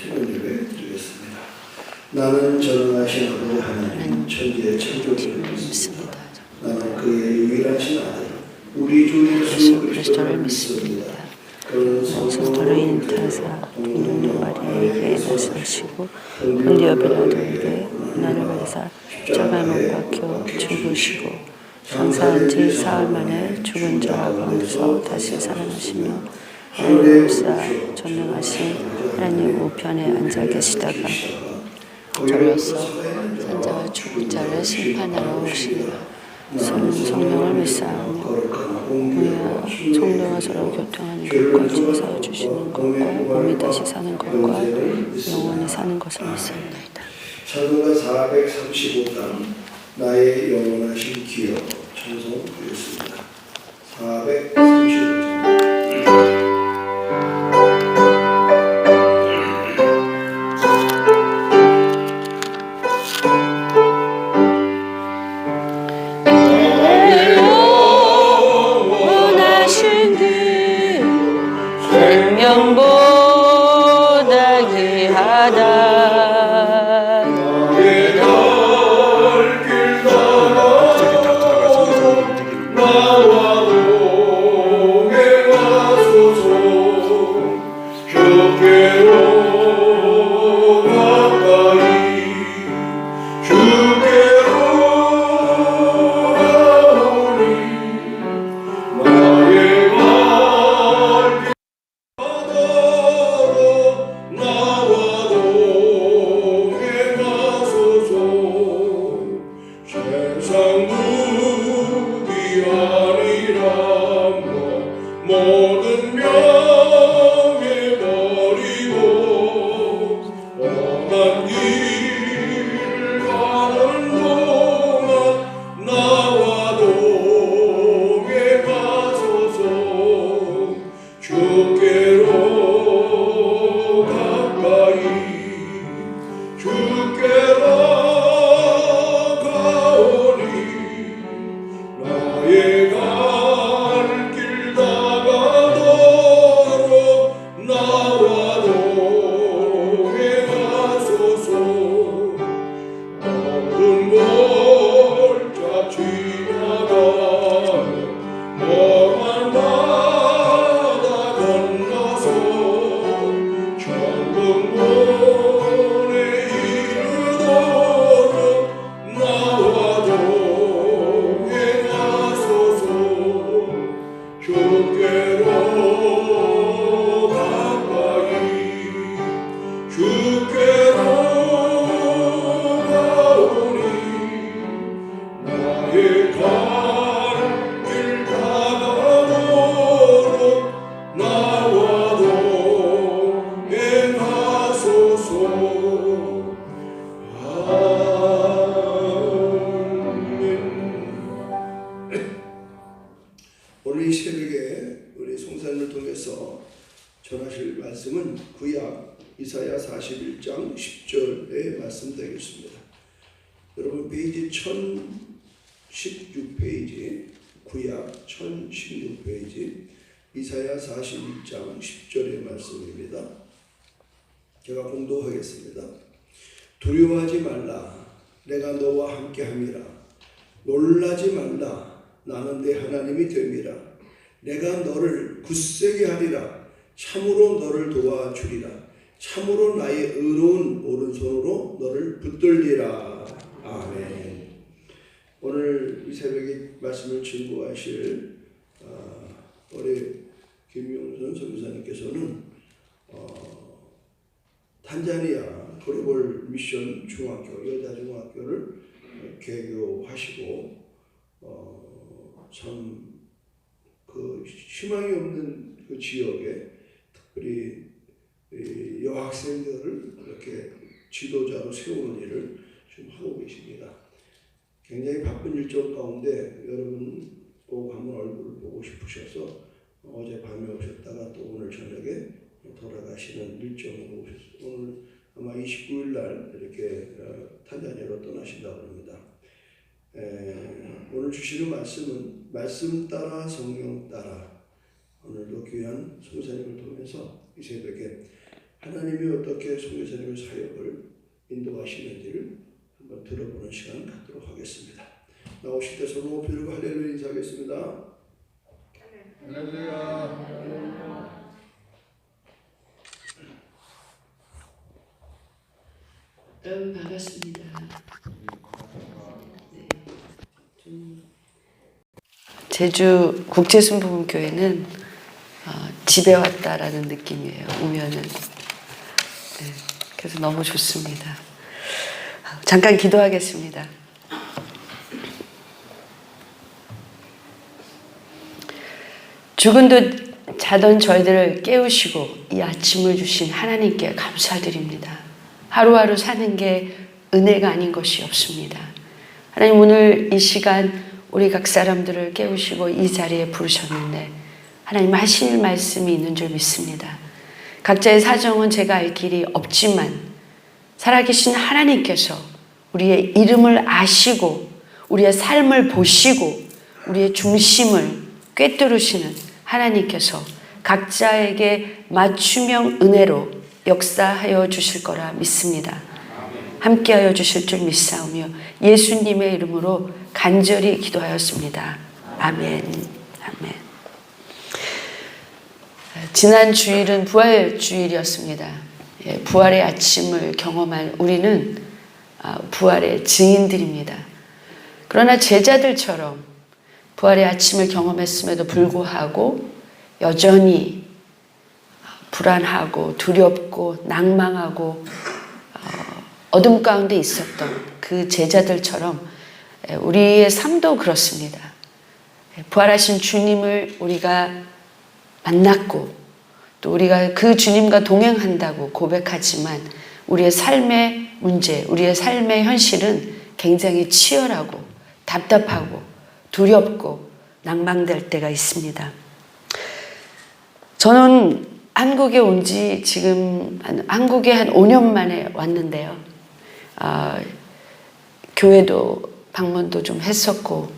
기도를 드리겠습니다. 나는 전능하신 아버지 하나님 천지의 창조주를 믿습니다. 나는 그의 유일하신 아들 우리 주 예수 그리스도를 믿습니다. 그는 성도로 인타사 동료 마리아에게 나서시고 본디오 빌라도에게 고난을 받으사 십자가에 못 박혀 죽으시고 장사한 지 사흘 만에 죽은 자 가운데서 다시 살아나시며 하늘을 쌓아 전능하신 하나님 우편에 앉아 계시다가 저로서 산자와 죽은 자를 심판하러 오시리라. 저는 성령을 믿사오며 우리와 성도와 서로 교통하는 것과 증서 주시는 것과 몸이 다시 사는 것과 영원히 사는 것을 믿습니다. 찬송가 435단 나의 영원하신 기여 찬송드렸습니다. 435장 생명보다 귀하다. 모든 명예 버리고 험한 길 가는 동안 나와 동에 가소서. 주께로 가까이 주께로 가오니 나의 오늘 이 새벽에 우리 송사님을 통해서 전하실 말씀은 구약 이사야 41장 10절의 말씀 되겠습니다. 여러분 페이지 1016페이지 구약 1016페이지 이사야 41장 10절의 말씀입니다. 제가 공독하겠습니다. 두려워하지 말라. 내가 너와 함께함이라. 놀라지 말라. 나는 내 하나님이 됨이라. 내가 너를 굳세게 하리라. 참으로 너를 도와주리라. 참으로 나의 의로운 오른손으로 너를 붙들리라. 아멘. 오늘 이 새벽에 말씀을 증거하실 우리 김용선 선교사님께서는 탄자니아 글로벌 미션 중학교 여자중학교를 개교하시고 참 그 희망이 없는 그 지역에 특별히 여학생들을 이렇게 지도자로 세우는 일을 지금 하고 계십니다. 굉장히 바쁜 일정 가운데 여러분 꼭 한번 얼굴을 보고 싶으셔서 어제 밤에 오셨다가 또 오늘 저녁에 돌아가시는 일정으로 오셨어요. 오늘 아마 29일 날 이렇게 탄자니아로 떠나신다고 합니다. 오늘 주시는 말씀은 말씀 따라 성령 따라. 오늘도 귀한 성사님을 통해서 이 새벽에 하나님이 어떻게 송교사님의 사역을 인도하시는지를 한번 들어보는 시간 갖도록 하겠습니다. 나오실 때 손 높이 들고 할렐루야 인사하겠습니다. 할렐루야. 여러분 반갑습니다. 제주 국제순복음교회는 집에 왔다라는 느낌이에요. 오면은. 네, 그래서 너무 좋습니다. 잠깐 기도하겠습니다. 죽은 듯 자던 저희들을 깨우시고 이 아침을 주신 하나님께 감사드립니다. 하루하루 사는 게 은혜가 아닌 것이 없습니다. 하나님, 오늘 이 시간 우리 각 사람들을 깨우시고 이 자리에 부르셨는데 하나님 하실 말씀이 있는 줄 믿습니다. 각자의 사정은 제가 알 길이 없지만 살아계신 하나님께서 우리의 이름을 아시고 우리의 삶을 보시고 우리의 중심을 꿰뚫으시는 하나님께서 각자에게 맞춤형 은혜로 역사하여 주실 거라 믿습니다. 함께하여 주실 줄 믿사오며 예수님의 이름으로 간절히 기도하였습니다. 아멘. 아멘. 지난 주일은 부활 주일이었습니다. 부활의 아침을 경험한 우리는 부활의 증인들입니다. 그러나 제자들처럼 부활의 아침을 경험했음에도 불구하고 여전히 불안하고 두렵고 낭망하고 어둠 가운데 있었던 그 제자들처럼 우리의 삶도 그렇습니다. 부활하신 주님을 우리가 만났고 또 우리가 그 주님과 동행한다고 고백하지만 우리의 삶의 문제, 우리의 삶의 현실은 굉장히 치열하고 답답하고 두렵고 낭망될 때가 있습니다. 저는 한국에 온 지 지금 한국에 한 5년 만에 왔는데요. 교회도 방문도 좀 했었고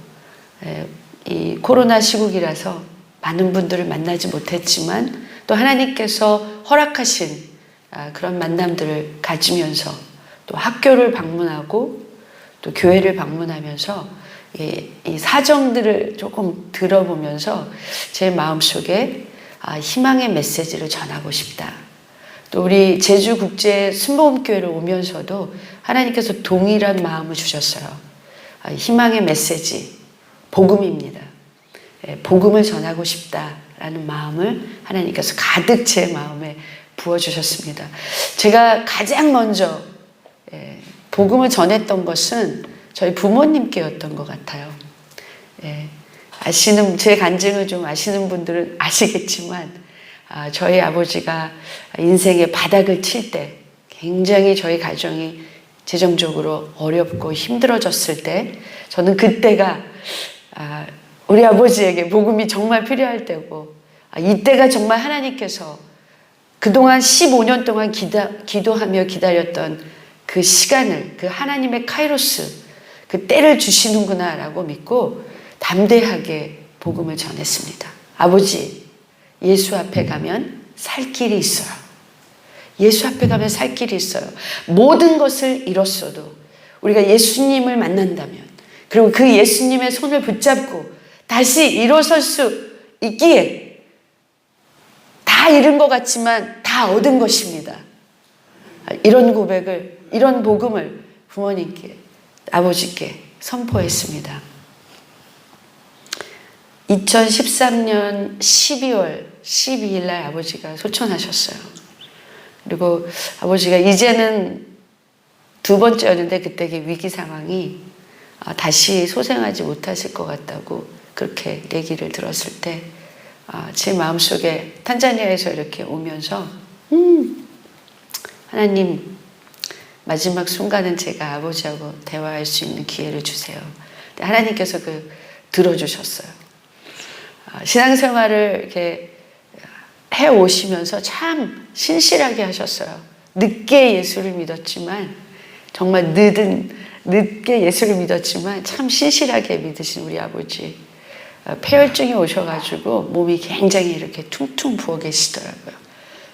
이 코로나 시국이라서 많은 분들을 만나지 못했지만 또 하나님께서 허락하신 그런 만남들을 가지면서 또 학교를 방문하고 또 교회를 방문하면서 이 사정들을 조금 들어보면서 제 마음속에 희망의 메시지를 전하고 싶다. 또 우리 제주국제 순복음교회를 오면서도 하나님께서 동일한 마음을 주셨어요. 희망의 메시지, 복음입니다. 복음을 전하고 싶다라는 마음을 하나님께서 가득 제 마음에 부어주셨습니다. 제가 가장 먼저 복음을 전했던 것은 저희 부모님께였던 것 같아요. 제 간증을 좀 아시는 분들은 아시겠지만 저희 아버지가 인생의 바닥을 칠 때 굉장히 저희 가정이 재정적으로 어렵고 힘들어졌을 때 저는 그때가 우리 아버지에게 복음이 정말 필요할 때고 이때가 정말 하나님께서 그동안 15년 동안 기도하며 기다렸던 그 시간을 그 하나님의 카이로스 그 때를 주시는구나 라고 믿고 담대하게 복음을 전했습니다. 아버지, 예수 앞에 가면 살 길이 있어요. 예수 앞에 가면 살 길이 있어요. 모든 것을 잃었어도 우리가 예수님을 만난다면 그리고 그 예수님의 손을 붙잡고 다시 일어설 수 있기에 다 잃은 것 같지만 다 얻은 것입니다. 이런 고백을, 이런 복음을 부모님께, 아버지께 선포했습니다. 2013년 12월 12일 날 아버지가 소천하셨어요. 그리고 아버지가 이제는 두 번째였는데 그때 위기 상황이 다시 소생하지 못하실 것 같다고 그렇게 얘기를 들었을 때 제 마음속에 탄자니아에서 이렇게 오면서 하나님 마지막 순간은 제가 아버지하고 대화할 수 있는 기회를 주세요. 하나님께서 들어주셨어요. 신앙생활을 이렇게 해 오시면서 참 신실하게 하셨어요. 늦게 예수를 믿었지만 정말 늦게 예수를 믿었지만 참 신실하게 믿으신 우리 아버지. 폐혈증이 오셔가지고 몸이 굉장히 이렇게 퉁퉁 부어 계시더라고요.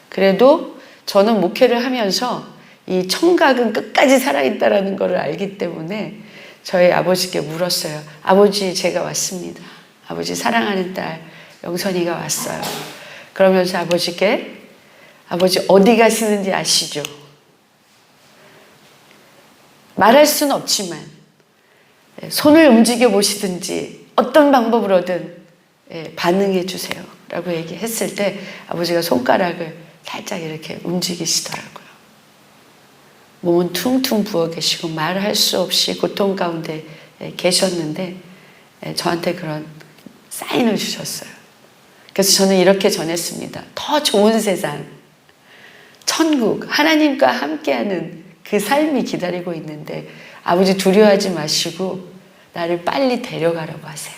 그래도 저는 목회를 하면서 이 청각은 끝까지 살아있다라는 것을 알기 때문에 저희 아버지께 물었어요. 아버지, 제가 왔습니다. 아버지, 사랑하는 딸 영선이가 왔어요. 그러면서 아버지께, 아버지 어디 가시는지 아시죠? 말할 수는 없지만 손을 움직여 보시든지 어떤 방법으로든 반응해 주세요 라고 얘기했을 때 아버지가 손가락을 살짝 이렇게 움직이시더라고요. 몸은 퉁퉁 부어 계시고 말할 수 없이 고통 가운데 계셨는데 저한테 그런 사인을 주셨어요. 그래서 저는 이렇게 전했습니다. 더 좋은 세상, 천국, 하나님과 함께하는 그 삶이 기다리고 있는데 아버지 두려워하지 마시고 나를 빨리 데려가라고 하세요.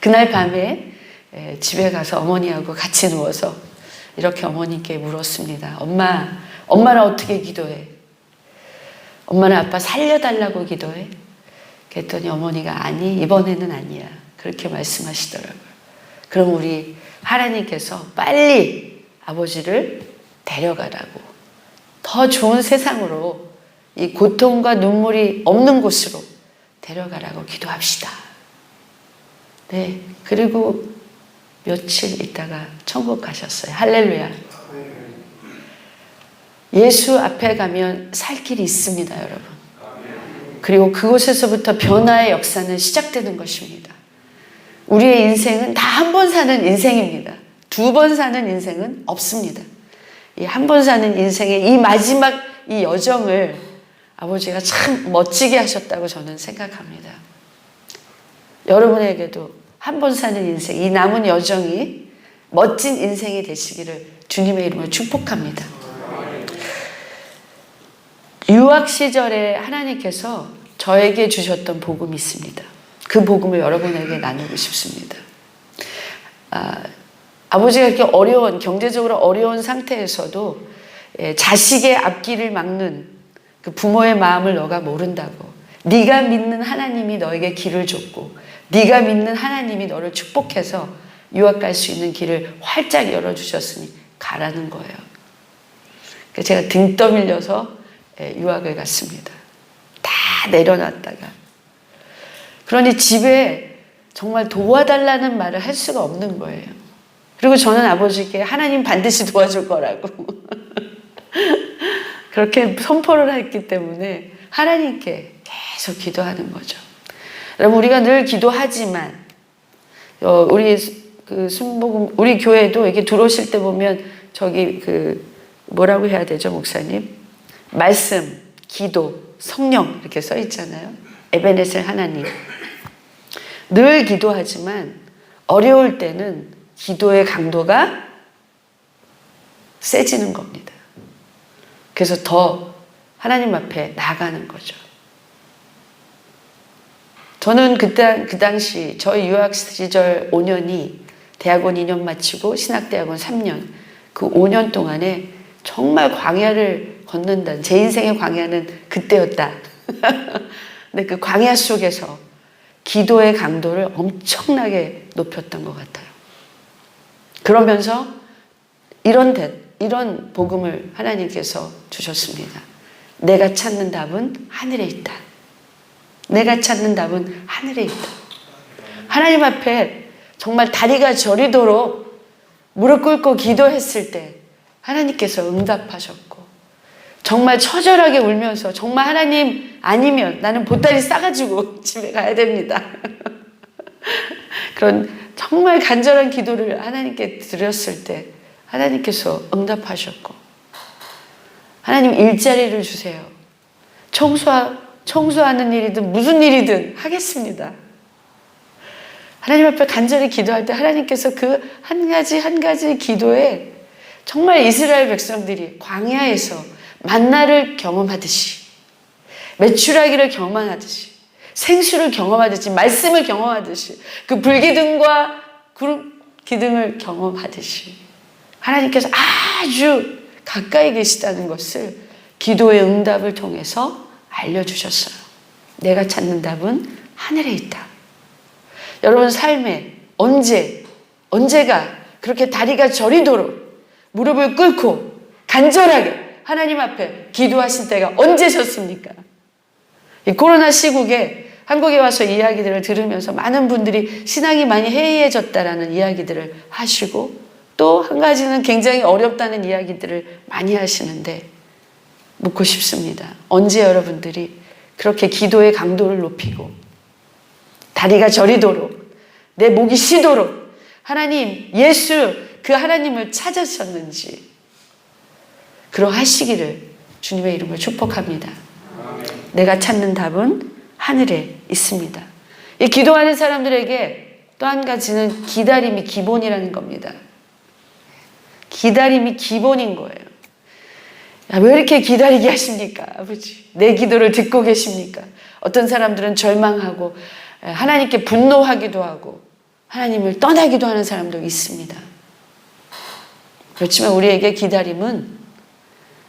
그날 밤에 집에 가서 어머니하고 같이 누워서 이렇게 어머니께 물었습니다. 엄마는 어떻게 기도해? 엄마는 아빠 살려달라고 기도해? 그랬더니 어머니가 아니, 이번에는 아니야. 그렇게 말씀하시더라고요. 그럼 우리 하나님께서 빨리 아버지를 데려가라고, 더 좋은 세상으로, 이 고통과 눈물이 없는 곳으로 데려가라고 기도합시다. 네, 그리고 며칠 있다가 천국 가셨어요. 할렐루야. 예수 앞에 가면 살 길이 있습니다, 여러분. 그리고 그곳에서부터 변화의 역사는 시작되는 것입니다. 우리의 인생은 다 한 번 사는 인생입니다. 두 번 사는 인생은 없습니다. 이 한 번 사는 인생의 이 마지막 이 여정을 아버지가 참 멋지게 하셨다고 저는 생각합니다. 여러분에게도 한 번 사는 인생, 이 남은 여정이 멋진 인생이 되시기를 주님의 이름으로 축복합니다. 유학 시절에 하나님께서 저에게 주셨던 복음이 있습니다. 그 복음을 여러분에게 나누고 싶습니다. 아버지가 이렇게 어려운, 경제적으로 어려운 상태에서도 자식의 앞길을 막는 그 부모의 마음을 너가 모른다고. 네가 믿는 하나님이 너에게 길을 줬고 네가 믿는 하나님이 너를 축복해서 유학 갈 수 있는 길을 활짝 열어주셨으니 가라는 거예요. 그래서 제가 등 떠밀려서 유학을 갔습니다. 다 내려놨다가. 그러니 집에 정말 도와달라는 말을 할 수가 없는 거예요. 그리고 저는 아버지께 하나님 반드시 도와줄 거라고 그렇게 선포를 했기 때문에 하나님께 계속 기도하는 거죠. 여러분, 우리가 늘 기도하지만 우리 그 순복음 우리 교회도 이렇게 들어오실 때 보면 저기 그 뭐라고 해야 되죠, 목사님? 말씀, 기도, 성령 이렇게 써 있잖아요. 에베네셀 하나님. 늘 기도하지만 어려울 때는 기도의 강도가 세지는 겁니다. 그래서 더 하나님 앞에 나가는 거죠. 저는 그 당시 저희 유학 시절 5년이 대학원 2년 마치고 신학대학원 3년, 그 5년 동안에 정말 광야를 걷는다. 제 인생의 광야는 그때였다. 근데 그 광야 속에서 기도의 강도를 엄청나게 높였던 것 같아요. 그러면서 이런 복음을 하나님께서 주셨습니다. 내가 찾는 답은 하늘에 있다. 내가 찾는 답은 하늘에 있다. 하나님 앞에 정말 다리가 저리도록 무릎 꿇고 기도했을 때 하나님께서 응답하셨고, 정말 처절하게 울면서 정말 하나님 아니면 나는 보따리 싸가지고 집에 가야 됩니다. 그런 정말 간절한 기도를 하나님께 드렸을 때 하나님께서 응답하셨고, 하나님 일자리를 주세요. 청소하는 일이든 무슨 일이든 하겠습니다. 하나님 앞에 간절히 기도할 때 하나님께서 그 한 가지 기도에 정말 이스라엘 백성들이 광야에서 만나를 경험하듯이, 메추라기를 경험하듯이, 생수를 경험하듯이, 말씀을 경험하듯이, 그 불기둥과 기둥을 경험하듯이 하나님께서 아주 가까이 계시다는 것을 기도의 응답을 통해서 알려주셨어요. 내가 찾는 답은 하늘에 있다. 여러분 삶에 언제가 그렇게 다리가 저리도록 무릎을 꿇고 간절하게 하나님 앞에 기도하신 때가 언제셨습니까? 이 코로나 시국에 한국에 와서 이야기들을 들으면서 많은 분들이 신앙이 많이 해이해졌다라는 이야기들을 하시고, 또 한 가지는 굉장히 어렵다는 이야기들을 많이 하시는데, 묻고 싶습니다. 언제 여러분들이 그렇게 기도의 강도를 높이고 다리가 저리도록, 내 목이 쉬도록 하나님, 예수 그 하나님을 찾으셨는지 그러하시기를 주님의 이름으로 축복합니다. 내가 찾는 답은 하늘에 있습니다. 이 기도하는 사람들에게 또 한 가지는 기다림이 기본이라는 겁니다. 기다림이 기본인 거예요. 야, 왜 이렇게 기다리게 하십니까, 아버지? 내 기도를 듣고 계십니까? 어떤 사람들은 절망하고 하나님께 분노하기도 하고 하나님을 떠나기도 하는 사람도 있습니다. 그렇지만 우리에게 기다림은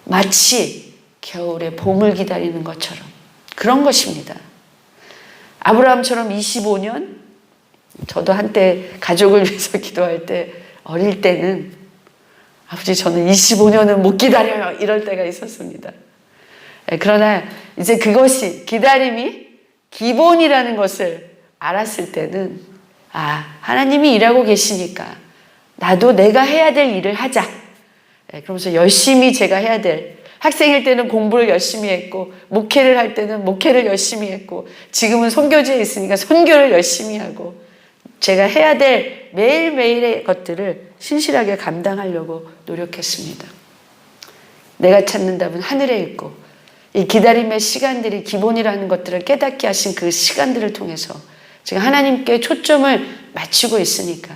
마치 겨울에 봄을 기다리는 것처럼 그런 것입니다. 아브라함처럼 25년, 저도 한때 가족을 위해서 기도할 때, 어릴 때는 아버지 저는 25년은 못 기다려요 이럴 때가 있었습니다. 그러나 이제 그것이, 기다림이 기본이라는 것을 알았을 때는, 아, 하나님이 일하고 계시니까 나도 내가 해야 될 일을 하자. 그러면서 열심히 제가 해야 될, 학생일 때는 공부를 열심히 했고, 목회를 할 때는 목회를 열심히 했고, 지금은 선교지에 있으니까 선교를 열심히 하고, 제가 해야 될 매일매일의 것들을 신실하게 감당하려고 노력했습니다. 내가 찾는 답은 하늘에 있고, 이 기다림의 시간들이 기본이라는 것들을 깨닫게 하신 그 시간들을 통해서 제가 하나님께 초점을 맞추고 있으니까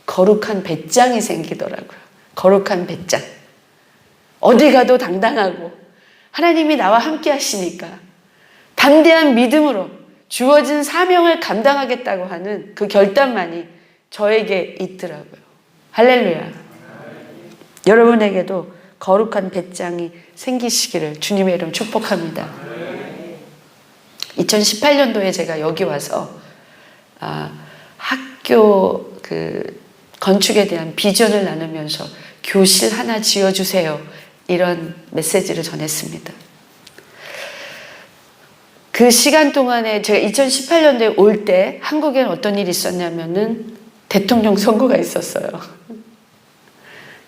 거룩한 배짱이 생기더라고요. 거룩한 배짱. 어디 가도 당당하고 하나님이 나와 함께 하시니까 담대한 믿음으로 주어진 사명을 감당하겠다고 하는 그 결단만이 저에게 있더라고요. 할렐루야. 여러분에게도 거룩한 배짱이 생기시기를 주님의 이름 축복합니다. 2018년도에 제가 여기 와서 학교 건축에 대한 비전을 나누면서 교실 하나 지어주세요, 이런 메시지를 전했습니다. 그 시간 동안에 제가 2018년도에 올 때 한국에는 어떤 일이 있었냐면은 대통령 선거가 있었어요.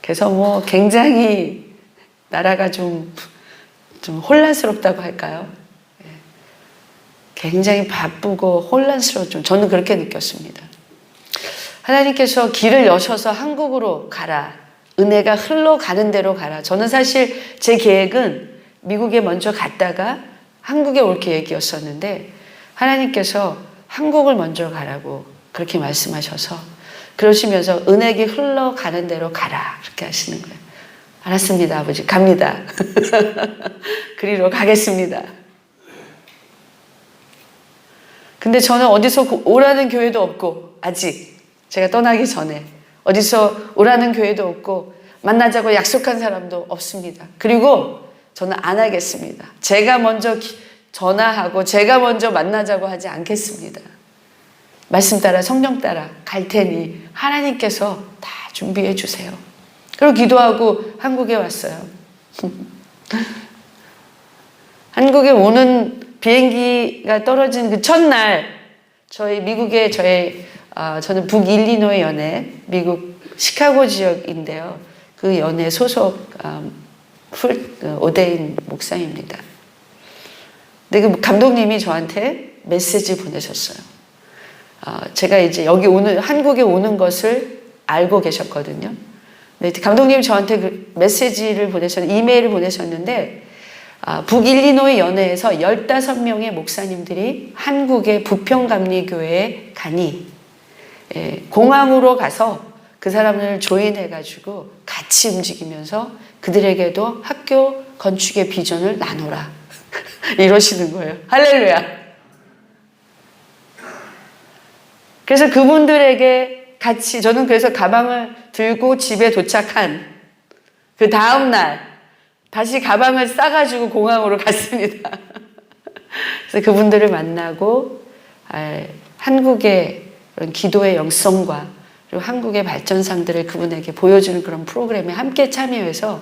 그래서 굉장히 나라가 좀 혼란스럽다고 할까요? 굉장히 바쁘고 혼란스러워, 저는 그렇게 느꼈습니다. 하나님께서 길을 여셔서 한국으로 가라. 은혜가 흘러가는 대로 가라. 저는 사실 제 계획은 미국에 먼저 갔다가 한국에 올 계획이었었는데 하나님께서 한국을 먼저 가라고 그렇게 말씀하셔서, 그러시면서 은혜가 흘러가는 대로 가라, 그렇게 하시는 거예요. 알았습니다, 아버지. 갑니다. 그리로 가겠습니다. 근데 저는 어디서 오라는 교회도 없고, 아직 제가 떠나기 전에 어디서 오라는 교회도 없고 만나자고 약속한 사람도 없습니다. 그리고 저는 안 하겠습니다. 제가 먼저 전화하고 제가 먼저 만나자고 하지 않겠습니다. 말씀 따라 성령 따라 갈 테니 하나님께서 다 준비해 주세요. 그리고 기도하고 한국에 왔어요. 한국에 오는 비행기가 떨어진 그 첫날, 저는 북일리노이 연회, 미국 시카고 지역인데요. 그 연회 소속 오데인 목사입니다. 근데 그 감독님이 저한테 메시지 보내셨어요. 제가 이제 한국에 오는 것을 알고 계셨거든요. 근데 감독님이 저한테 그 메시지를 이메일을 보내셨는데, 북일리노이 연회에서 15명의 목사님들이 한국의 부평감리교회에 가니 공항으로 가서 그 사람을 조인해가지고 같이 움직이면서 그들에게도 학교 건축의 비전을 나누라. 이러시는 거예요. 할렐루야. 그래서 그분들에게 같이, 저는 그래서 가방을 들고 집에 도착한 그 다음날 다시 가방을 싸가지고 공항으로 갔습니다. 그래서 그분들을 만나고 한국의 그런 기도의 영성과 그리고 한국의 발전상들을 그분에게 보여주는 그런 프로그램에 함께 참여해서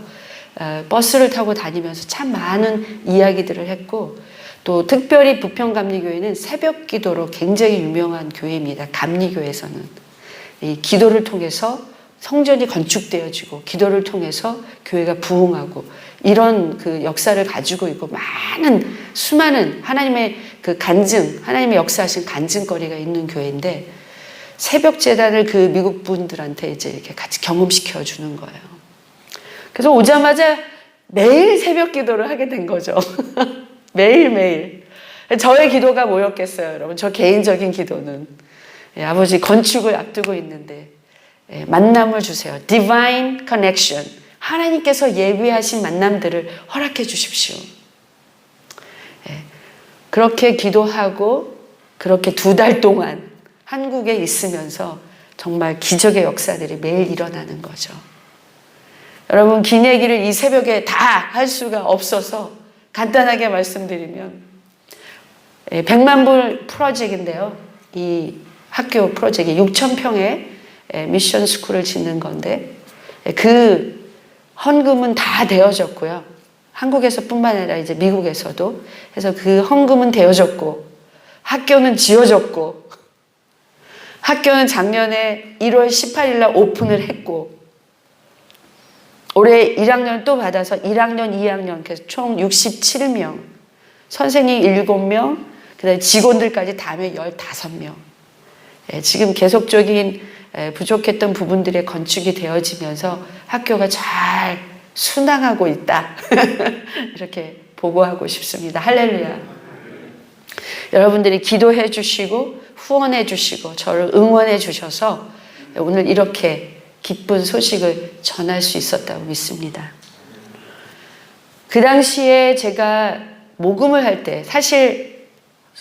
버스를 타고 다니면서 참 많은 이야기들을 했고, 또 특별히 부평감리교회는 새벽 기도로 굉장히 유명한 교회입니다. 감리교에서는 이 기도를 통해서 성전이 건축되어지고 기도를 통해서 교회가 부흥하고 이런 그 역사를 가지고 있고 많은 수많은 하나님의 그 간증, 하나님의 역사하신 간증거리가 있는 교회인데, 새벽 재단을 그 미국 분들한테 이제 이렇게 같이 경험시켜 주는 거예요. 그래서 오자마자 매일 새벽 기도를 하게 된 거죠. 매일매일. 저의 기도가 뭐였겠어요, 여러분? 저 개인적인 기도는. 아버지 건축을 앞두고 있는데 만남을 주세요. Divine connection. 하나님께서 예비하신 만남들을 허락해 주십시오. 그렇게 기도하고 그렇게 2달 동안 한국에 있으면서 정말 기적의 역사들이 매일 일어나는 거죠. 여러분, 긴 얘기를 이 새벽에 다 할 수가 없어서 간단하게 말씀드리면 100만 불 프로젝트인데요. 이 학교 프로젝트 6,000평의 미션 스쿨을 짓는 건데, 그 헌금은 다 되어졌고요. 한국에서뿐만 아니라 이제 미국에서도. 그래서 그 헌금은 되어졌고, 학교는 지어졌고, 학교는 작년에 1월 18일 날 오픈을 했고, 올해 1학년 또 받아서 1학년, 2학년, 그래서 총 67명, 선생님 7명, 그다음에 직원들까지 다 하면 15명. 지금 계속적인 부족했던 부분들의 건축이 되어지면서 학교가 잘 순항하고 있다. 이렇게 보고하고 싶습니다. 할렐루야. 여러분들이 기도해 주시고 후원해 주시고 저를 응원해 주셔서 오늘 이렇게 기쁜 소식을 전할 수 있었다고 믿습니다. 그 당시에 제가 모금을 할 때 사실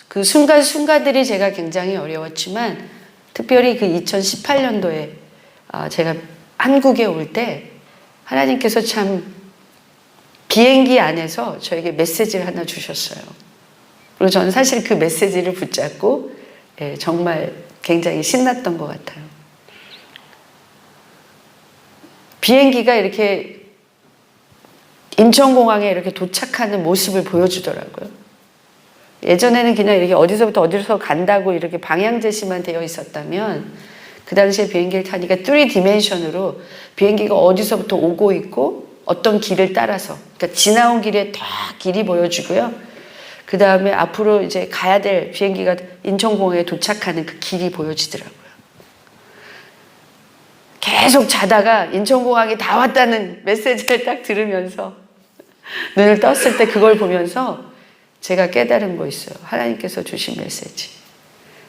그 순간순간들이 제가 굉장히 어려웠지만, 특별히 그 2018년도에 제가 한국에 올 때 하나님께서 참 비행기 안에서 저에게 메시지를 하나 주셨어요. 그리고 저는 사실 그 메시지를 붙잡고 정말 굉장히 신났던 것 같아요. 비행기가 이렇게 인천공항에 이렇게 도착하는 모습을 보여주더라고요. 예전에는 그냥 이렇게 어디서부터 어디서 간다고 이렇게 방향 제시만 되어 있었다면, 그 당시에 비행기를 타니까 3디멘션으로 비행기가 어디서부터 오고 있고 어떤 길을 따라서, 그러니까 지나온 길에 다 길이 보여주고요. 그 다음에 앞으로 이제 가야 될 비행기가 인천공항에 도착하는 그 길이 보여지더라고요. 계속 자다가 인천공항이 다 왔다는 메시지를 딱 들으면서 눈을 떴을 때 그걸 보면서 제가 깨달은 거 있어요. 하나님께서 주신 메시지.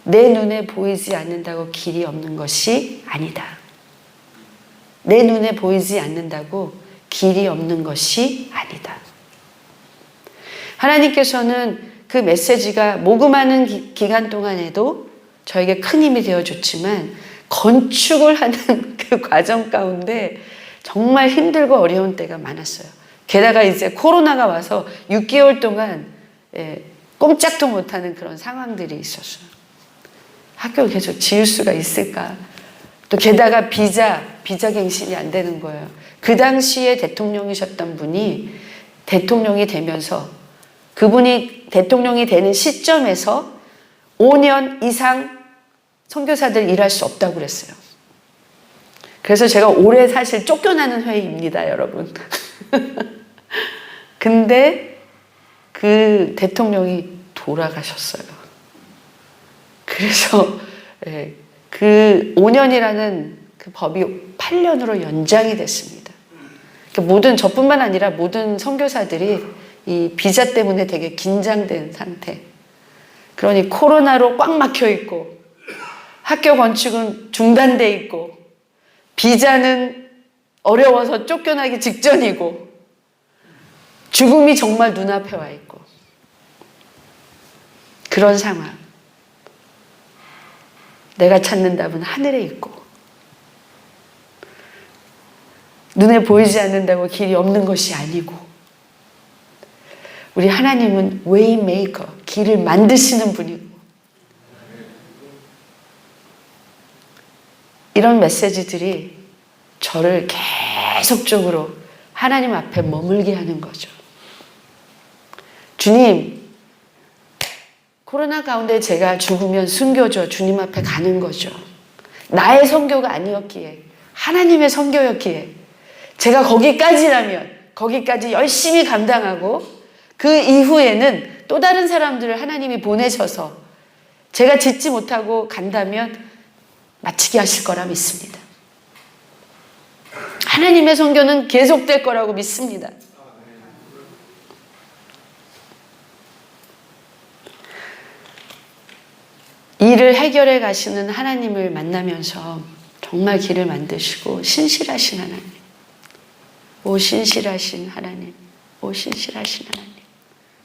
내 눈에 보이지 않는다고 길이 없는 것이 아니다. 내 눈에 보이지 않는다고 길이 없는 것이 아니다. 하나님께서는 그 메시지가 모금하는 기간 동안에도 저에게 큰 힘이 되어줬지만, 건축을 하는 그 과정 가운데 정말 힘들고 어려운 때가 많았어요. 게다가 이제 코로나가 와서 6개월 동안 꼼짝도 못하는 그런 상황들이 있었어요. 학교 계속 지을 수가 있을까? 또 게다가 비자 갱신이 안 되는 거예요. 그 당시에 대통령이셨던 분이 대통령이 되면서, 그분이 대통령이 되는 시점에서 5년 이상 선교사들 일할 수 없다고 그랬어요. 그래서 제가 올해 사실 쫓겨나는 회의입니다, 여러분. 근데 그 대통령이 돌아가셨어요. 그래서 그 5년이라는 그 법이 8년으로 연장이 됐습니다. 그러니까 모든, 저뿐만 아니라 모든 선교사들이 이 비자 때문에 되게 긴장된 상태. 그러니 코로나로 꽉 막혀 있고, 학교 건축은 중단돼 있고, 비자는 어려워서 쫓겨나기 직전이고, 죽음이 정말 눈앞에 와 있고, 그런 상황. 내가 찾는 답은 하늘에 있고, 눈에 보이지 않는다고 길이 없는 것이 아니고, 우리 하나님은 웨이메이커, 길을 만드시는 분이고, 이런 메시지들이 저를 계속적으로 하나님 앞에 머물게 하는 거죠. 주님, 코로나 가운데 제가 죽으면 순교죠. 주님 앞에 가는 거죠. 나의 선교가 아니었기에, 하나님의 선교였기에 제가 거기까지라면 거기까지 열심히 감당하고 그 이후에는 또 다른 사람들을 하나님이 보내셔서 제가 짓지 못하고 간다면 마치게 하실 거라 믿습니다. 하나님의 선교는 계속될 거라고 믿습니다. 일을 해결해 가시는 하나님을 만나면서 정말 길을 만드시고 신실하신 하나님, 오 신실하신 하나님, 오 신실하신 하나님,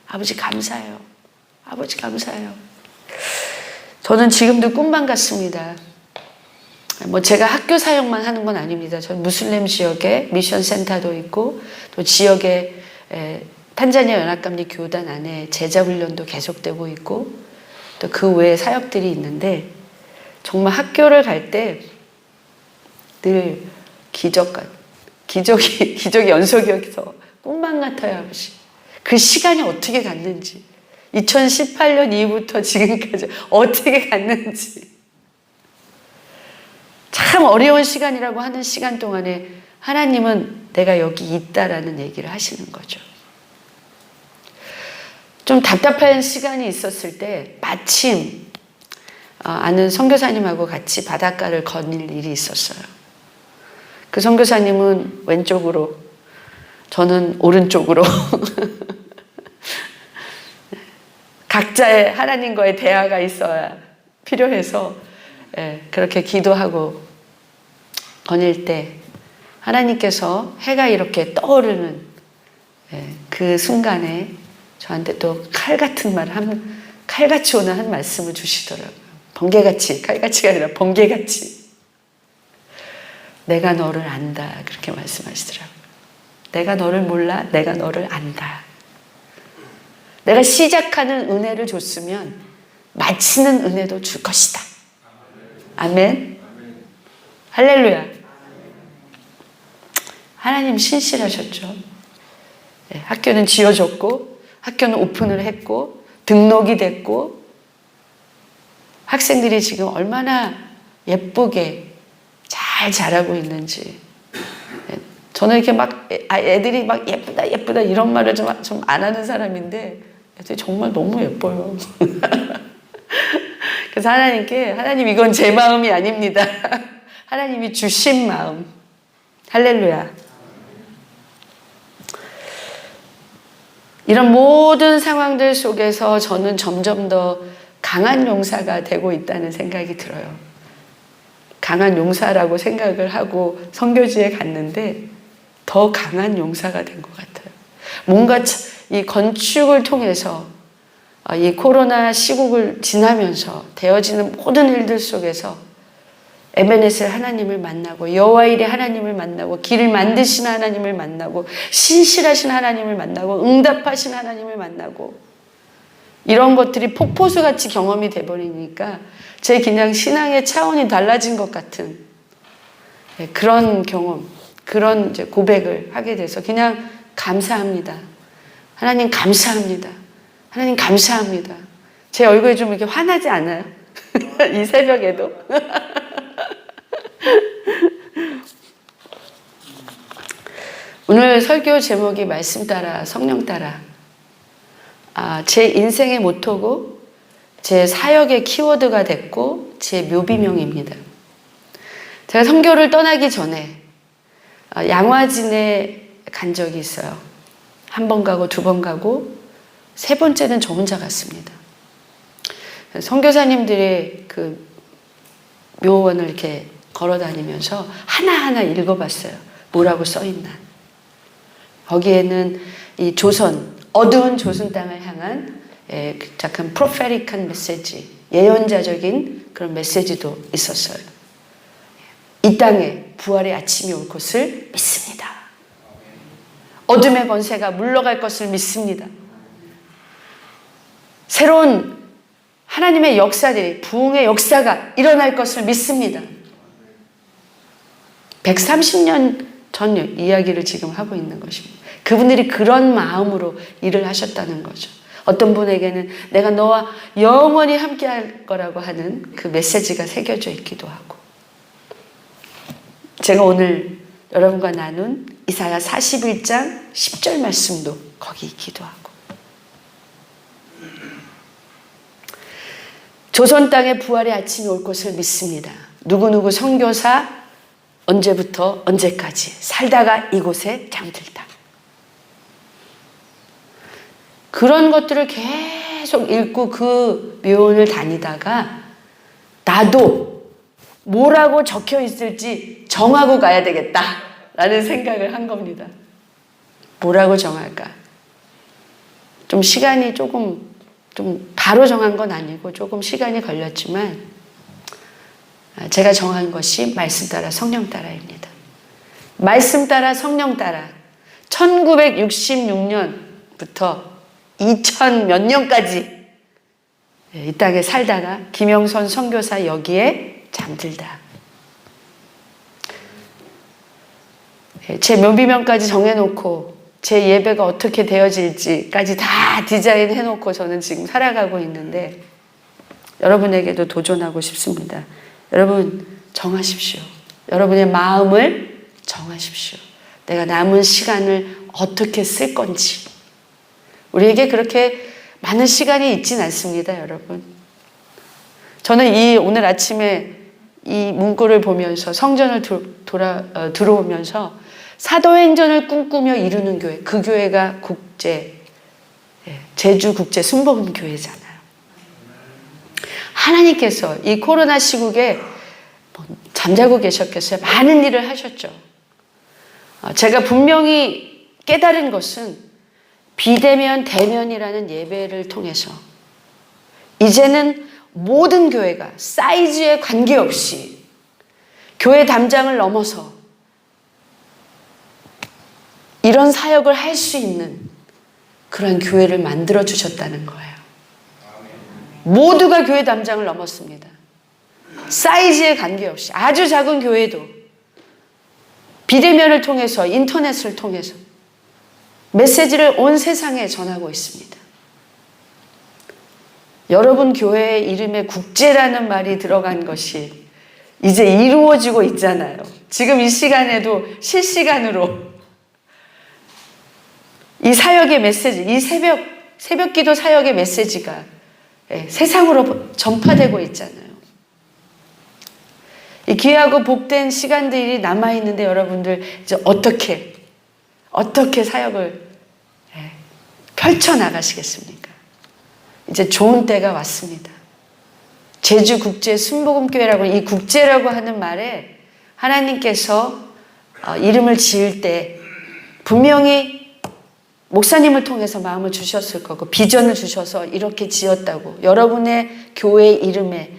아버지 감사해요. 아버지 감사해요. 저는 지금도 꿈만 같습니다. 뭐 제가 학교 사역만 하는 건 아닙니다. 저는 무슬림 지역에 미션 센터도 있고 또 지역에 탄자니아 연합감리 교단 안에 제자 훈련도 계속되고 있고 또 그 외에 사역들이 있는데 정말 학교를 갈 때 늘 기적이 연속이어서 꿈만 같아요, 아버지. 그 시간이 어떻게 갔는지 2018년 이후부터 지금까지 어떻게 갔는지 참 어려운 시간이라고 하는 시간 동안에 하나님은 내가 여기 있다라는 얘기를 하시는 거죠. 좀 답답한 시간이 있었을 때 마침 아는 선교사님하고 같이 바닷가를 거닐 일이 있었어요. 그 선교사님은 왼쪽으로, 저는 오른쪽으로 각자의 하나님과의 대화가 있어야 필요해서 그렇게 기도하고 거닐 때 하나님께서 해가 이렇게 떠오르는 그 순간에 저한테 또 칼같이 오는 한 말씀을 주시더라고요. 번개같이, 칼같이가 아니라 번개같이. 내가 너를 안다. 그렇게 말씀하시더라고요. 내가 너를 몰라. 내가 너를 안다. 내가 시작하는 은혜를 줬으면 마치는 은혜도 줄 것이다. 아멘. 할렐루야. 하나님 신실하셨죠. 학교는 지어졌고 학교는 오픈을 했고 등록이 됐고 학생들이 지금 얼마나 예쁘게 잘 자라고 있는지. 저는 이렇게 막 애들이 막 예쁘다 예쁘다 이런 말을 좀 안 하는 사람인데 애들이 정말 너무 예뻐요. 그래서 하나님 이건 제 마음이 아닙니다. 하나님이 주신 마음. 할렐루야. 이런 모든 상황들 속에서 저는 점점 더 강한 용사가 되고 있다는 생각이 들어요. 강한 용사라고 생각을 하고 선교지에 갔는데 더 강한 용사가 된 것 같아요. 뭔가 이 건축을 통해서 이 코로나 시국을 지나면서 되어지는 모든 일들 속에서 에베네셀 하나님을 만나고 여호와일의 하나님을 만나고 길을 만드신 하나님을 만나고 신실하신 하나님을 만나고 응답하신 하나님을 만나고 이런 것들이 폭포수같이 경험이 돼버리니까 제 그냥 신앙의 차원이 달라진 것 같은 그런 경험, 그런 이제 고백을 하게 돼서 그냥 감사합니다. 하나님 감사합니다. 하나님 감사합니다. 제 얼굴이 좀 이렇게 환하지 않아요? 이 새벽에도. 오늘 설교 제목이 말씀 따라 성령 따라. 제 인생의 모토고 제 사역의 키워드가 됐고 제 묘비명입니다. 제가 선교를 떠나기 전에 양화진에 간 적이 있어요. 한 번 가고 두 번 가고 세 번째는 저 혼자 갔습니다. 선교사님들이 그 묘원을 이렇게 걸어 다니면서 하나하나 읽어봤어요. 뭐라고 써있나. 거기에는 이 어두운 조선 땅을 향한 약간 프로페릭한 메시지, 예언자적인 그런 메시지도 있었어요. 이 땅에 부활의 아침이 올 것을 믿습니다. 어둠의 권세가 물러갈 것을 믿습니다. 새로운 하나님의 역사들이, 부흥의 역사가 일어날 것을 믿습니다. 130년 전 이야기를 지금 하고 있는 것입니다. 그분들이 그런 마음으로 일을 하셨다는 거죠. 어떤 분에게는 내가 너와 영원히 함께 할 거라고 하는 그 메시지가 새겨져 있기도 하고, 제가 오늘 여러분과 나눈 이사야 41장 10절 말씀도 거기 있기도 하고, 조선 땅에 부활의 아침이 올 것을 믿습니다. 누구누구 선교사 언제부터 언제까지 살다가 이곳에 잠들다. 그런 것들을 계속 읽고 그 묘원을 다니다가 나도 뭐라고 적혀 있을지 정하고 가야 되겠다 라는 생각을 한 겁니다. 뭐라고 정할까? 좀 시간이 좀 바로 정한 건 아니고 조금 시간이 걸렸지만 제가 정한 것이 말씀 따라 성령 따라입니다. 말씀 따라 성령 따라 1966년부터 2000 몇 년까지 이 땅에 살다가 김영선 선교사 여기에 잠들다. 제 묘비명까지 정해놓고 제 예배가 어떻게 되어질지까지 다 디자인해놓고 저는 지금 살아가고 있는데 여러분에게도 도전하고 싶습니다. 여러분 정하십시오. 여러분의 마음을 정하십시오. 내가 남은 시간을 어떻게 쓸 건지. 우리에게 그렇게 많은 시간이 있진 않습니다, 여러분. 저는 오늘 아침에 이 문구를 보면서 성전을 들어오면서 사도행전을 꿈꾸며 이루는 교회, 그 교회가 제주국제 순복음교회잖아요. 하나님께서 이 코로나 시국에 잠자고 계셨겠어요? 많은 일을 하셨죠. 제가 분명히 깨달은 것은 비대면 대면이라는 예배를 통해서 이제는 모든 교회가 사이즈에 관계없이 교회 담장을 넘어서 이런 사역을 할 수 있는 그런 교회를 만들어 주셨다는 거예요. 모두가 교회 담장을 넘었습니다. 사이즈에 관계없이 아주 작은 교회도 비대면을 통해서 인터넷을 통해서 메시지를 온 세상에 전하고 있습니다. 여러분 교회의 이름에 국제라는 말이 들어간 것이 이제 이루어지고 있잖아요. 지금 이 시간에도 실시간으로 이 사역의 메시지, 이 새벽 기도 사역의 메시지가 세상으로 전파되고 있잖아요. 이 귀하고 복된 시간들이 남아있는데 여러분들 이제 어떻게 사역을 펼쳐나가시겠습니까? 이제 좋은 때가 왔습니다. 제주국제 순복음교회라고 이 국제라고 하는 말에 하나님께서 이름을 지을 때 분명히 목사님을 통해서 마음을 주셨을 거고 비전을 주셔서 이렇게 지었다고 여러분의 교회 이름에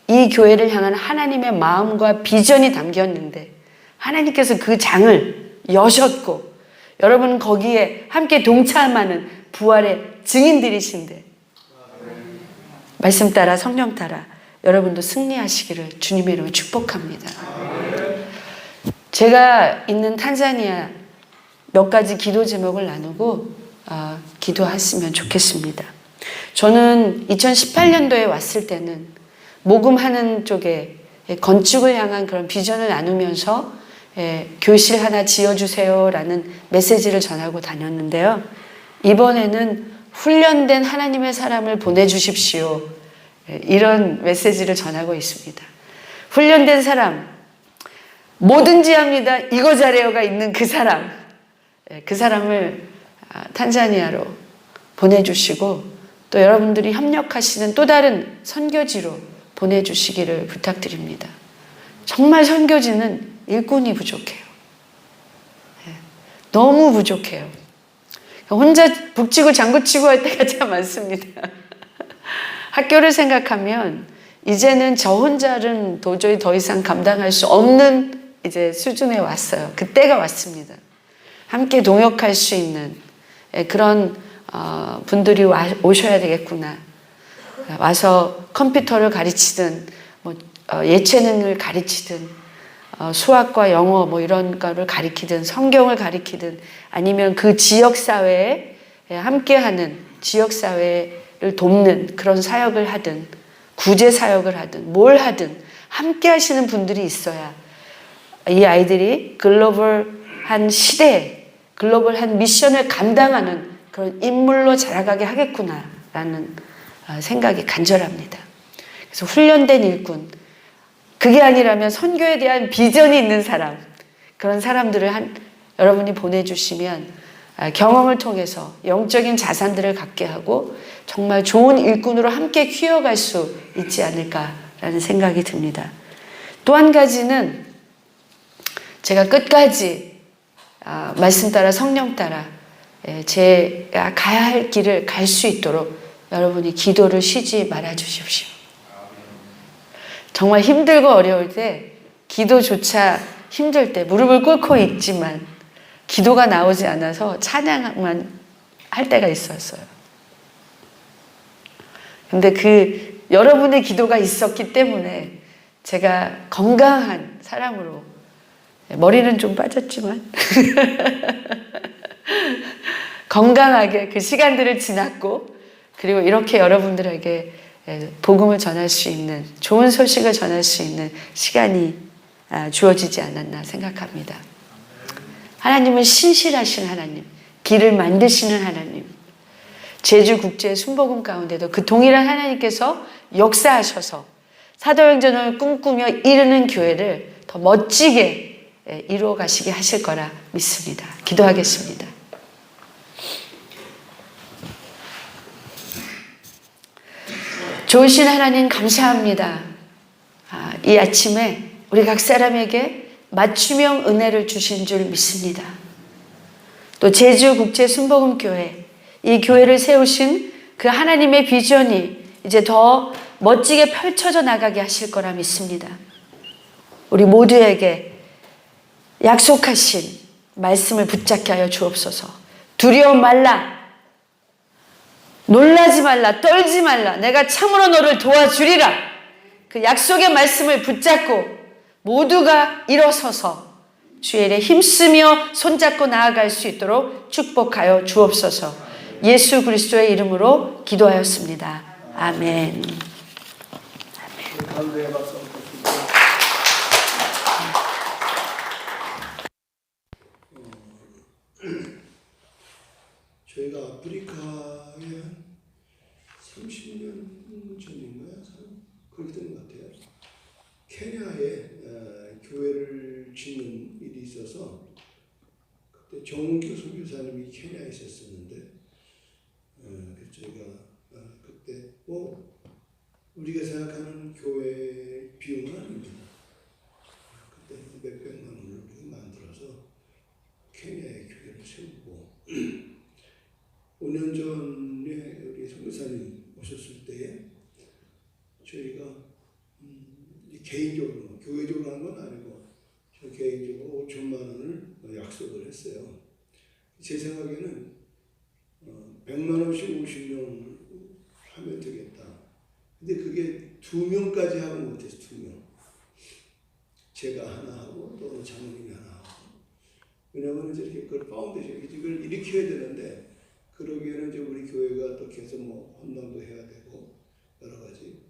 이 교회를 향한 하나님의 마음과 비전이 담겼는데 하나님께서 그 장을 여셨고 여러분 거기에 함께 동참하는 부활의 증인들이신데 말씀 따라 성령 따라 여러분도 승리하시기를 주님의 이름으로 축복합니다. 제가 있는 탄자니아 몇 가지 기도 제목을 나누고 기도하시면 좋겠습니다. 저는 2018년도에 왔을 때는 모금하는 쪽에 건축을 향한 그런 비전을 나누면서 교실 하나 지어주세요 라는 메시지를 전하고 다녔는데요. 이번에는 훈련된 하나님의 사람을 보내주십시오. 이런 메시지를 전하고 있습니다. 훈련된 사람, 뭐든지 합니다. 이거 잘해요가 있는 그 사람을 탄자니아로 보내주시고 또 여러분들이 협력하시는 또 다른 선교지로 보내주시기를 부탁드립니다. 정말 선교지는 일꾼이 부족해요. 너무 부족해요. 혼자 북치고 장구치고 할 때가 참 많습니다. 학교를 생각하면 이제는 저 혼자는 도저히 더 이상 감당할 수 없는 이제 수준에 왔어요. 그때가 왔습니다. 함께 동역할 수 있는 그런 분들이 오셔야 되겠구나. 와서 컴퓨터를 가르치든 예체능을 가르치든 수학과 영어 뭐 이런 거를 가리키든 성경을 가리키든 아니면 그 지역사회에 함께하는 지역사회를 돕는 그런 사역을 하든 구제 사역을 하든 뭘 하든 함께 하시는 분들이 있어야 이 아이들이 글로벌한 시대에 글로벌한 미션을 감당하는 그런 인물로 자라가게 하겠구나라는 생각이 간절합니다. 그래서 훈련된 일꾼, 그게 아니라면 선교에 대한 비전이 있는 사람, 그런 사람들을 여러분이 보내주시면 경험을 통해서 영적인 자산들을 갖게 하고 정말 좋은 일꾼으로 함께 키워갈 수 있지 않을까라는 생각이 듭니다. 또 한 가지는 제가 끝까지 말씀 따라 성령 따라 제가 가야 할 길을 갈 수 있도록 여러분이 기도를 쉬지 말아 주십시오. 정말 힘들고 어려울 때 기도조차 힘들 때 무릎을 꿇고 있지만 기도가 나오지 않아서 찬양만 할 때가 있었어요. 근데 여러분의 기도가 있었기 때문에 제가 건강한 사람으로 머리는 좀 빠졌지만 건강하게 그 시간들을 지났고 그리고 이렇게 여러분들에게 복음을 전할 수 있는 좋은 소식을 전할 수 있는 시간이 주어지지 않았나 생각합니다. 하나님은 신실하신 하나님, 길을 만드시는 하나님, 제주국제 순복음 가운데도 그 동일한 하나님께서 역사하셔서 사도행전을 꿈꾸며 이루는 교회를 더 멋지게 이루어 가시게 하실 거라 믿습니다. 기도하겠습니다. 좋으신 하나님 감사합니다. 이 아침에 우리 각 사람에게 맞춤형 은혜를 주신 줄 믿습니다. 또 제주국제 순복음교회, 이 교회를 세우신 그 하나님의 비전이 이제 더 멋지게 펼쳐져 나가게 하실 거라 믿습니다. 우리 모두에게 약속하신 말씀을 붙잡게 하여 주옵소서. 두려움 말라, 놀라지 말라, 떨지 말라, 내가 참으로 너를 도와주리라. 그 약속의 말씀을 붙잡고 모두가 일어서서 주의 일에 힘쓰며 손잡고 나아갈 수 있도록 축복하여 주옵소서. 예수 그리스도의 이름으로 기도하였습니다. 아멘. 저희가 아프리카에 한 30년 전인가요? 그렇게 된 것 같아요. 케냐에 교회를 짓는 일이 있어서 그때 정은교 선교사님이 케냐에 있었었는데 저희가 그때 우리가 생각하는 교회 비용은 아닙니다. 그때 몇백만 원을 만들어서 케냐에 교회를 세우고 5년 전에 우리 선교사님 오셨을 때에 저희가 개인적으로 교회적으로 한 건 아니고 저 개인적으로 5천만 원을 약속을 했어요. 제 생각에는 100만 원씩 50명 하면 되겠다. 근데 그게 2명까지 하면 못해서 2명. 제가 하나 하고 또 장모님이 하나 하고. 왜냐하면 이렇게 그걸 파운데이션 이걸 일으켜야 되는데 그러기에는 이제 우리 교회가 또 계속 헌당도 해야 되고 여러 가지.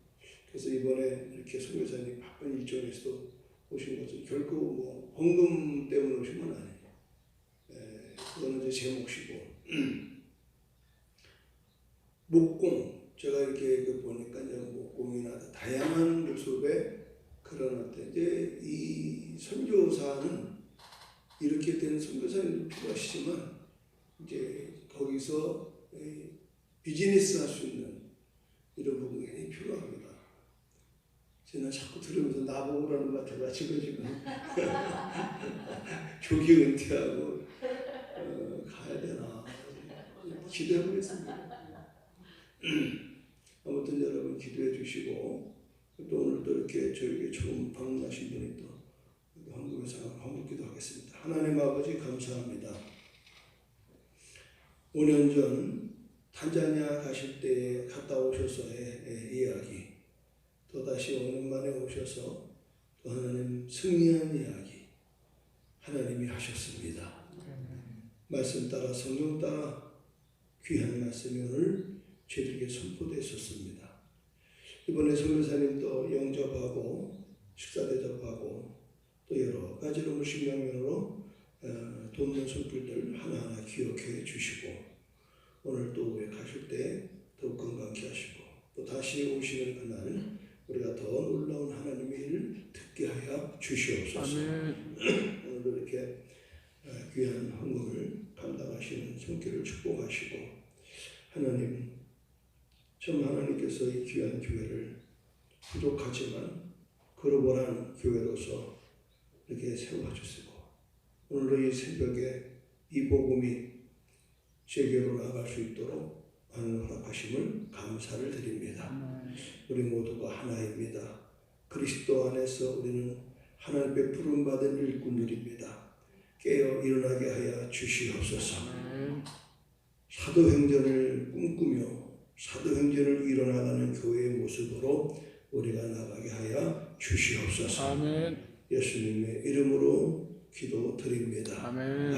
그래서 이번에 이렇게 선교사님 바쁜 일정에서도 오신 것은 결코 헌금 때문에 오신 건 아니에요. 그거는 이제 제 몫이고 목공 제가 이렇게 보니까 이제 목공이나 다양한 모습의 그런 이제 이 선교사는 이렇게 된 선교사님도 필요하시지만 이제 거기서 비즈니스 할 수 있는 이런 부분이 필요합니다. 제가 자꾸 들으면서 나보고 그러는 것 같아가지고 지금 조기 은퇴하고 가야 되나 기도해보겠습니다. 아무튼 여러분 기도해 주시고 또 오늘 또 이렇게 저에게 처음 방문하신 분이 또 한국에서 한국 기도하겠습니다. 하나님 아버지 감사합니다. 5년 전 탄자니아 가실 때 갔다 오셔서의 이야기, 또다시 5년 만에 오셔서 또 하나님 승리한 이야기 하나님이 하셨습니다. 말씀 따라 성령 따라 귀한 말씀이 오늘 저희들에게 선포되었습니다. 이번에 선교사님도 영접하고 식사 대접하고 또 여러 가지로 무식명령으로 돕는 손길들 하나하나 기억해 주시고 오늘 또 가실 때 더욱 건강케 하시고 또 다시 오시는 그날 우리가 더 놀라운 하나님의 일을 듣게 하여 주시옵소서. 오늘도 이렇게 귀한 헌금을 감당하시는 손길을 축복하시고 하나님 참 하나님께서 이 귀한 교회를 부족하지만 그러보란 교회로서 이렇게 세워주시고 오늘도 이 새벽에 이 복음이 세계로 나아갈 수 있도록 하는 허락하심을 감사를 드립니다. 우리 모두가 하나입니다. 그리스도 안에서 우리는 하나님의 부름받은 일꾼들입니다. 깨어 일어나게 하여 주시옵소서. 사도행전을 꿈꾸며 사도행전을 이뤄나가는 교회의 모습으로 우리가 나가게 하여 주시옵소서. 아멘. 예수님의 이름으로 기도드립니다. 아멘.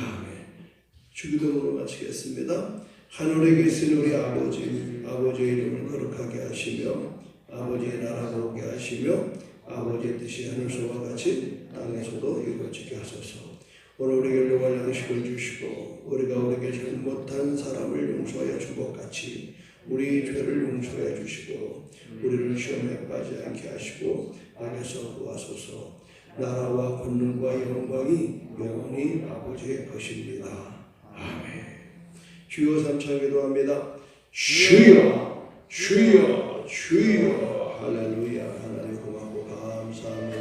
주기도문으로 마치겠습니다. 하늘에 계신 우리 아버지, 아버지의 이름을 거룩하게 하시며 아버지의 나라가 오게 하시며 아버지의 뜻이 하늘서와 같이 땅에서도 이루어지게 하소서. 오늘 우리에게 요구할 양식을 주시고 우리가 우리에게 잘못한 사람을 용서하여 준 것 같이 우리 죄를 용서해 주시고 우리를 시험에 빠지지 않게 하시고 악에서 구하소서. 나라와 권능과 영광이 영원히 아버지의 것입니다. 아멘. 주여 삼창 기도합니다. 주여 주여 주여 할렐루야. 하나님 고맙고 감사합니다.